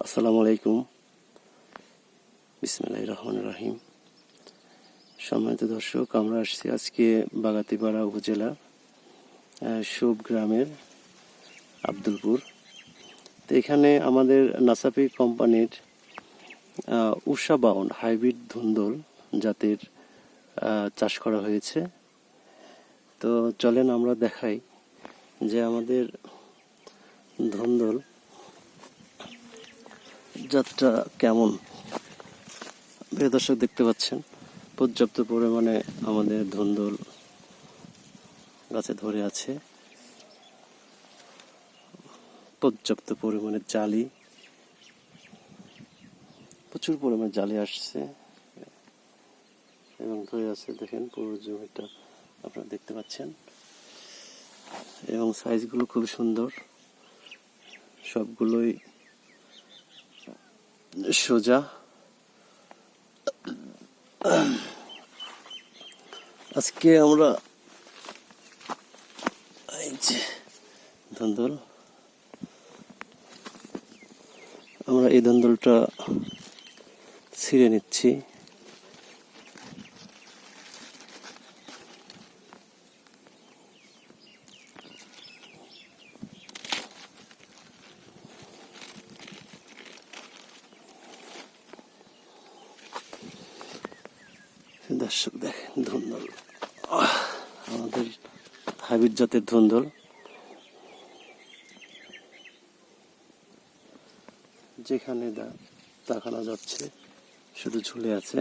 আসসালামু আলাইকুম। বিসমিল্লাহির রহমানির রহিম। সম্মানিত দর্শক, আমরা আসছি আজকে বাগাতিপাড়া উপজেলা সুব গ্রামের আব্দুলপুর। তো এখানে আমাদের নাসাফি কোম্পানির উষা বাউন্ড হাইব্রিড ধুন্দল জাতের চাষ করা হয়েছে। তো চলেন আমরা দেখাই যে আমাদের ধুন্দল জাতটা কেমন। প্রিয় দর্শক, দেখতে পাচ্ছেন পর্যাপ্ত পরিমাণে আমাদের ধুন্দল গাছে ধরে আছে, পর্যাপ্ত পরিমাণে জালি, প্রচুর পরিমাণে জালি আসছে এবং ধরে আছে। দেখেন পুরো জমিটা আপনারা দেখতে পাচ্ছেন এবং সাইজগুলো খুব সুন্দর, সবগুলোই সোজা। আজকে আমরা এই যে ধুন্দল, আমরা এই ধুন্দলটা ছিঁড়ে নিচ্ছি। দর্শক দেখেন ধুন্দল, আমাদের হাইব্রিড জাতের ধুন্দল। যেখানে তাকানো যাচ্ছে শুধু ঝুলে আছে।